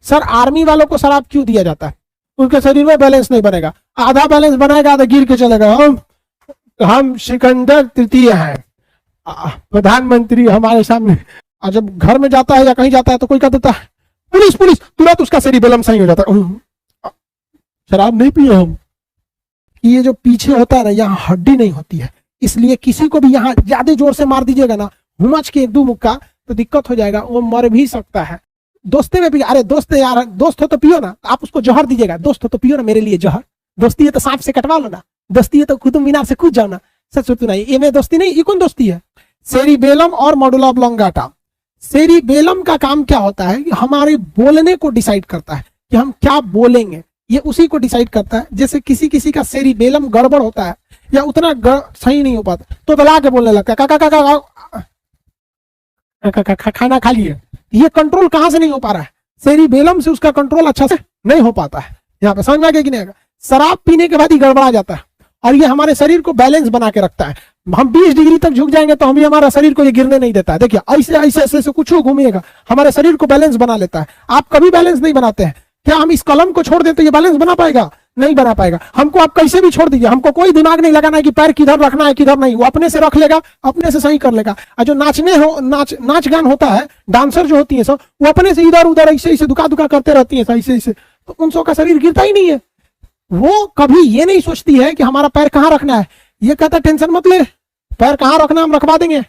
Sir army वालों को शराब क्यों दिया जाता है? उनके शरीर में बैलेंस नहीं बनेगा, आधा बैलेंस बनाएगा आधा गिर के चलेगा। हम सिकंदर तृतीय हैं, प्रधानमंत्री हमारे सामने। और जब घर में जाता है या कहीं जाता है तो कोई कह देता है पुलिस पुलिस, तुरंत उसका सेरिबेलम सही हो जाता है। शराब नहीं पिए हम। ये जो पीछे होता है ना, यहाँ हड्डी नहीं होती है, इसलिए किसी को भी यहाँ ज्यादा जोर से मार दीजिएगा ना, हुमच के एक दो मुक्का, तो दिक्कत हो जाएगा, वो मर भी सकता है। दोस्ती में भी, अरे दोस्त यार, दोस्त हो तो पियो ना, आप उसको जहर दीजिएगा, दोस्त हो तो पियो ना मेरे लिए जहर। दोस्ती है तो सांप से कटवा लो ना, दोस्ती है तो कुतुब मीनार से कूद जाओ ना। सच सुनना, ये में दोस्ती नहीं, ये कौन दोस्ती है? सेरिबेलम और मेडुला ऑब्लोंगाटा। सेरिबेलम का काम क्या होता है कि हमारे बोलने को डिसाइड करता है कि हम क्या बोलेंगे, ये उसी को डिसाइड करता है। जैसे किसी किसी का सेरिबेलम गड़बड़ होता है या उतना सही नहीं हो पाता तो दला के बोलने लगता है खाना खा लिए। ये कंट्रोल कहां से नहीं हो पा रहा है? सेरिबेलम से उसका कंट्रोल अच्छा से नहीं हो पाता है। यहाँ पे समझ में आ गया कि नहीं आएगा? शराब पीने के बाद ही गड़बड़ा जाता है और ये हमारे शरीर को बैलेंस बना के रखता है। हम 20 डिग्री तक झुक जाएंगे तो हम भी हमारा शरीर को ये गिरने नहीं देता है। देखिए ऐसे ऐसे ऐसे कुछ घूमिएगा, हमारे शरीर को बैलेंस बना लेता है। आप कभी बैलेंस नहीं बनाते हैं। क्या हम इस कलम को छोड़ देते ये बैलेंस बना पाएगा? नहीं बना पाएगा। हमको आप कैसे भी छोड़ दीजिए, हमको कोई दिमाग नहीं लगाना है कि पैर किधर रखना है किधर नहीं, वो अपने से रख लेगा, अपने से सही कर लेगा। और जो नाच गान होता है, डांसर जो होती है सब, वो अपने से इधर उधर ऐसे ऐसे दुका दुका करते रहती है ऐसे ऐसे, तो उन सबका शरीर गिरता ही नहीं है। वो कभी ये नहीं सोचती है कि हमारा पैर कहाँ रखना है। ये कहता टेंशन मत ले, पैर कहाँ रखना हम रखवा देंगे,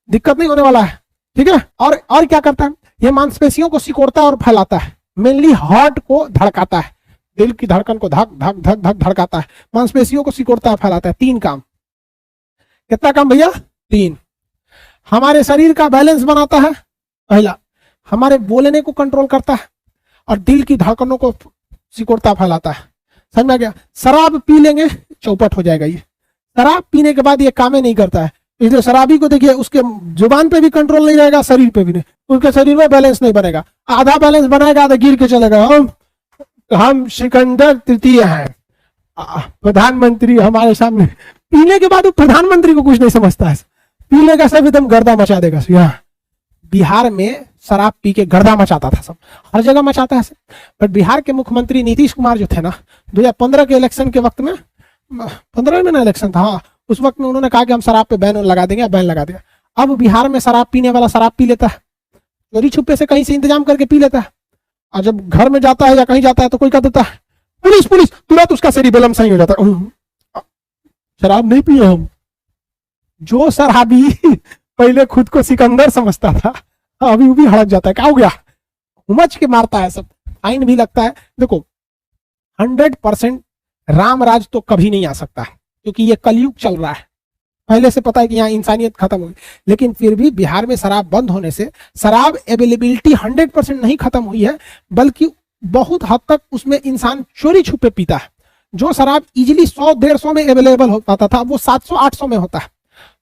दिक्कत नहीं होने वाला है, ठीक है। और क्या करता है, ये मांसपेशियों को सिकोड़ता है और फैलाता है। मेनली हार्ट को धड़काता है, दिल की धड़कन को धक धक धक धक धड़काता है, मांसपेशियों को सिकोड़ता है, फैलाता है। 3 काम। कितना काम भैया? 3। हमारे शरीर का बैलेंस बनाता है, पहला हमारे बोलने को कंट्रोल करता है और दिल की धड़कनों को सिकोड़ता फैलाता है। समझ में आ गया? शराब पी लेंगे चौपट हो जाएगा। ये शराब पीने के बाद ये कामें नहीं करता है, इसलिए शराबी को देखिए उसके जुबान पे भी कंट्रोल नहीं रहेगा, शरीर पे भी नहीं, उसके शरीर में बैलेंस नहीं बनेगा, आधा बैलेंस बनाएगा आधा गिर के चलेगा। हम सिकंदर तृतीय हैं, प्रधानमंत्री हमारे सामने। पीने के बाद वो प्रधानमंत्री को कुछ नहीं समझता है, पी लेगा सब एकदम गर्दा मचा देगा। यहाँ बिहार में शराब पी के गर्दा मचाता था, सब हर जगह मचाता है। बट बिहार के मुख्यमंत्री नीतीश कुमार जो थे ना, 2015 के इलेक्शन के वक्त में, 15 में ना इलेक्शन था, हाँ, उस वक्त में उन्होंने कहा कि हम शराब पे बैन लगा देंगे, बैन लगा दिया। अब बिहार में शराब पीने वाला शराब पी लेता है, चोरी छुपे से कहीं से इंतजाम करके पी लेता है, और जब घर में जाता है या कहीं जाता है तो कोई कह देता है पुलिस पुलिस, तुरंत उसका सेरिबेलम सही हो जाता है। शराब नहीं पिए हम। जो शराबी पहले खुद को सिकंदर समझता था, अभी वो भी हड़क जाता है। क्या हो गया? उमच के मारता है, सब फाइन भी लगता है। देखो 100% राम राज तो कभी नहीं आ सकता है, क्योंकि ये कलयुग चल रहा है, पहले से पता है कि यहाँ इंसानियत खत्म हो गई। लेकिन फिर भी बिहार में शराब बंद होने से शराब अवेलेबिलिटी 100% नहीं खत्म हुई है, बल्कि बहुत हद तक उसमें इंसान चोरी छुपे पीता है। जो शराब इजिली 100-150 में अवेलेबल हो पाता था, वो 700-800 में होता है।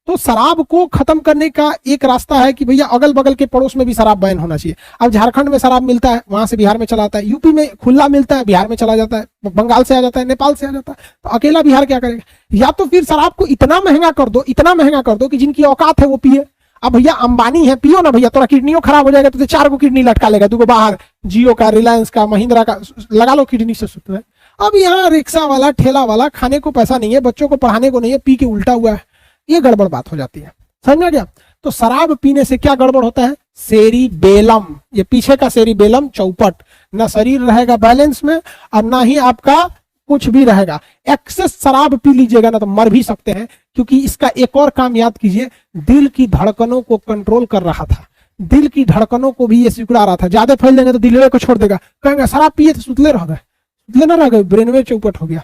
तो शराब को खत्म करने का एक रास्ता है कि भैया अगल बगल के पड़ोस में भी शराब बैन होना चाहिए। अब झारखंड में शराब मिलता है, वहां से बिहार में चला आता है, यूपी में खुला मिलता है, बिहार में चला जाता है, बंगाल से आ जाता है, नेपाल से आ जाता है, तो अकेला बिहार क्या करेगा? या तो फिर शराब को इतना महंगा कर दो, इतना महंगा कर दो कि जिनकी औकात है वो पिए। अब भैया अंबानी है, पियो ना भैया, थोड़ा किडनियों खराब हो जाएगा तो 4 गो किडनी लटका लेगा, 2 गो बाहर, जियो का, रिलायंस का, महिंद्रा का, लगा लो किडनी से सुत है। अब यहाँ रिक्शा वाला, ठेला वाला, खाने को पैसा नहीं है, बच्चों को पढ़ाने को नहीं है, पी के उल्टा हुआ है, ये गड़बड़ बात हो जाती है। समझ में आ गया? तो शराब पीने से क्या गड़बड़ होता है? सेरिबेलम, ये पीछे का सेरिबेलम चौपट, ना शरीर रहेगा बैलेंस में और ना ही आपका कुछ भी रहेगा। एक्सेस शराब पी लीजिएगा ना तो मर भी सकते हैं, क्योंकि इसका एक और काम याद कीजिए, दिल की धड़कनों को कंट्रोल कर रहा था, दिल की धड़कनों को भी ये सिकुड़ा रहा था। ज्यादा फैल देंगे तो दिल को छोड़ देगा, कहेंगे शराब पिए तो सुतले रह गए, सुतले ना रह गए, ब्रेनवे चौपट हो गया।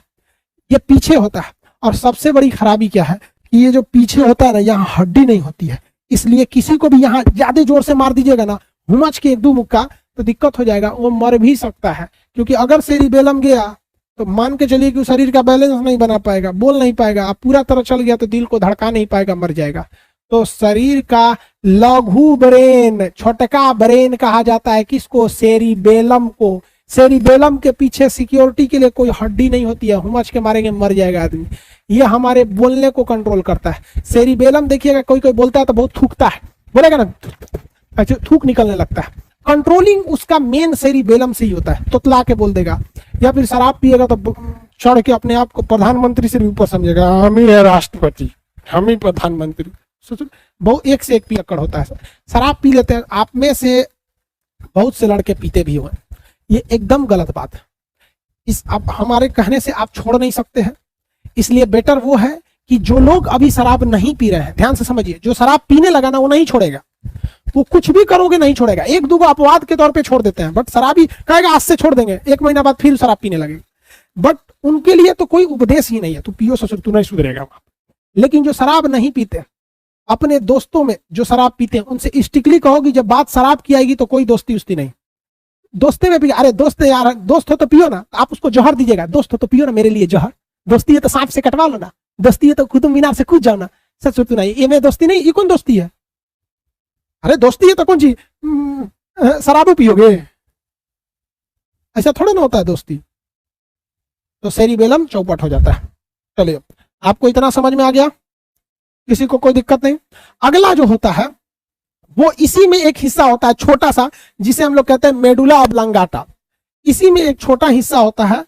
ये पीछे होता है। और सबसे बड़ी खराबी क्या है कि ये जो पीछे होता है ना, यहाँ हड्डी नहीं होती है, इसलिए किसी को भी यहाँ ज्यादा जोर से मार दीजिएगा ना, हुमच के एक दो मुक्का, तो दिक्कत हो जाएगा, वो मर भी सकता है। क्योंकि अगर सेरिबेलम गया तो मान के चलिए कि शरीर का बैलेंस नहीं बना पाएगा, बोल नहीं पाएगा, अब पूरा तरह चल गया तो दिल को धड़का नहीं पाएगा, मर जाएगा। तो शरीर का लघु ब्रेन, छोटका ब्रेन कहा जाता है किसको? सेरिबेलम को। सेरिबेलम के पीछे सिक्योरिटी के लिए कोई हड्डी नहीं होती है, हुमच के मारेंगे मर जाएगा आदमी। ये हमारे बोलने को कंट्रोल करता है। सेरिबेलम देखिएगा, कोई कोई बोलता है तो बहुत थूकता है, बोलेगा ना, अच्छा थूक निकलने लगता है। कंट्रोलिंग उसका मेन सेरिबेलम से ही होता है, तुतला के बोल देगा, या फिर शराब पिएगा तो चढ़ के अपने आप को प्रधानमंत्री से भी ऊपर समझेगा, हम ही है राष्ट्रपति, हम ही प्रधानमंत्री। बहुत एक से एक पियक्कड़ होता है। शराब पी लेते हैं, आप में से बहुत से लड़के पीते भी हुए, ये एकदम गलत बात है। इस आप हमारे कहने से आप छोड़ नहीं सकते हैं, इसलिए बेटर वो है कि जो लोग अभी शराब नहीं पी रहे हैं, ध्यान से समझिए, जो शराब पीने लगा ना वो नहीं छोड़ेगा, वो कुछ भी करोगे नहीं छोड़ेगा। एक दो अपवाद के तौर पे छोड़ देते हैं, बट शराबी कहेगा आज से छोड़ देंगे, 1 महीना बाद फिर शराब पीने लगेगा, बट उनके लिए तो कोई उपदेश ही नहीं है, तू पियो ससुर तू नहीं सुधरेगा। लेकिन जो शराब नहीं पीते, अपने दोस्तों में जो शराब पीते हैं उनसे स्ट्रिक्टली कहो कि जब बात शराब की आएगी तो कोई दोस्ती उस्ती नहीं। दोस्ती में भी अरे दोस्त यार, दोस्त हो तो पियो ना, आप उसको जहर दीजिएगा, दोस्त हो तो पियो ना मेरे लिए जहर, दोस्ती है तो सांप से कटवा लो ना, दोस्ती है तो कुतुब मीनार से कूद जाओ ना। सच तो नहीं, ये में दोस्ती नहीं, ये कौन दोस्ती है? अरे दोस्ती है तो कौन सी शराबो पियोगे, ऐसा थोड़ा ना होता है दोस्ती। तो सेरिबेलम चौपट हो जाता है। चलिए, आपको इतना समझ में आ गया, किसी को कोई दिक्कत नहीं। अगला जो होता है वो इसी में एक हिस्सा होता है छोटा सा, जिसे हम लोग कहते हैं मेडुला ऑब्लांगाटा। इसी में एक छोटा हिस्सा होता है,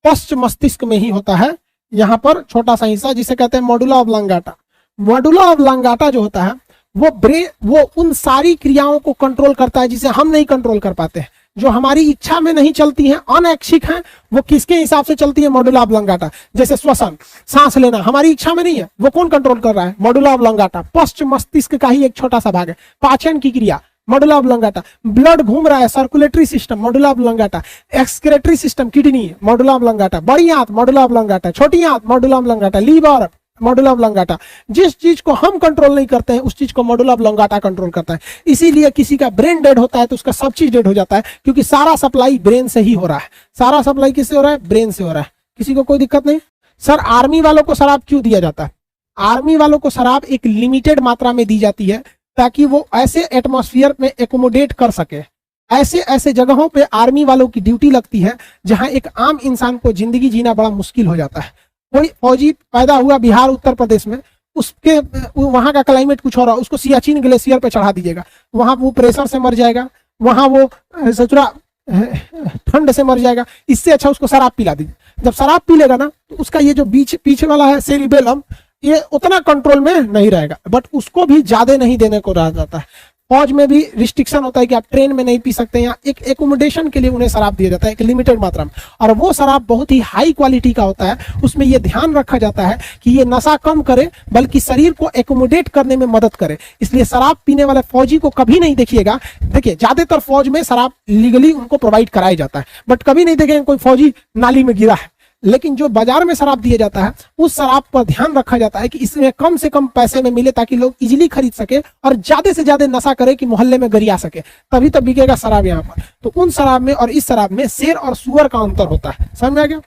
पश्च मस्तिष्क में ही होता है, यहाँ पर छोटा सा हिस्सा जिसे कहते हैं मेडुला ऑब्लांगाटा। मेडुला ऑब्लांगाटा जो होता है वो उन सारी क्रियाओं को कंट्रोल करता है जिसे हम नहीं कंट्रोल कर पाते हैं, जो हमारी इच्छा में नहीं चलती हैं, अनैच्छिक हैं, वो किसके हिसाब से चलती है? Medulla oblongata. जैसे श्वसन, सांस लेना हमारी इच्छा में नहीं है, वो कौन कंट्रोल कर रहा है? Medulla oblongata. पश्च मस्तिष्क का ही एक छोटा सा भाग है। पाचन की क्रिया मेडुला ऑब्लांगाटा। ब्लड घूम रहा है, circulatory system medulla oblongata. Excretory system kidney medulla oblongata. बड़ी आंत मेडुला ऑब्लांगाटा। छोटी आंत medulla oblongata. Liver medulla oblongata. जिस चीज को हम कंट्रोल नहीं करते हैं उस चीज को मेडुला ऑब्लांगाटा कंट्रोल करता है। इसीलिए किसी का ब्रेन डेड होता है तो उसका सब चीज डेड हो जाता है, क्योंकि सारा सप्लाई ब्रेन से ही हो रहा है। सारा सप्लाई किससे हो रहा है? ब्रेन से हो रहा है। किसी को कोई दिक्कत नहीं। सर आर्मी वालों को शराब क्यों दिया जाता है? आर्मी वालों को शराब एक लिमिटेड मात्रा में दी जाती है ताकि वो ऐसे एटमॉस्फेयर में एकोमोडेट कर सके। ऐसे ऐसे जगहों पे आर्मी वालों की ड्यूटी लगती है जहां एक आम इंसान को जिंदगी जीना बड़ा मुश्किल हो जाता है। कोई फौजी पैदा हुआ बिहार उत्तर प्रदेश में, उसके वहां का क्लाइमेट कुछ हो रहा है, उसको सियाचिन ग्लेशियर पे चढ़ा दीजिएगा, वहां वो प्रेशर से मर जाएगा, वहां वो सचुरा ठंड से मर जाएगा। इससे अच्छा उसको शराब पिला दीजिए। जब शराब पी लेगा ना तो उसका ये जो पीछे वाला है सेरिबेलम, ये उतना कंट्रोल में नहीं रहेगा, बट उसको भी ज्यादा नहीं देने को रहा जाता है। फौज में भी रिस्ट्रिक्शन होता है कि आप ट्रेन में नहीं पी सकते, या एक एकोमोडेशन के लिए उन्हें शराब दिया जाता है एक लिमिटेड मात्रा में, और वो शराब बहुत ही हाई क्वालिटी का होता है। उसमें ये ध्यान रखा जाता है कि ये नशा कम करे बल्कि शरीर को एकोमोडेट करने में मदद करे। इसलिए शराब पीने वाले फौजी को कभी नहीं देखिएगा। देखिए ज्यादातर फौज में शराब लीगली उनको प्रोवाइड कराया जाता है, बट कभी नहीं देखेंगे कोई फौजी नाली में गिरा है। लेकिन जो बाजार में शराब दिया जाता है उस शराब पर ध्यान रखा जाता है कि इसमें कम से कम पैसे में मिले ताकि लोग इजीली खरीद सके और ज्यादा से ज्यादा नशा करे कि मोहल्ले में गरिया सके, तभी तो बिकेगा शराब यहाँ पर। तो उन शराब में और इस शराब में शेर और सुअर का अंतर होता है। समझ में आ गया?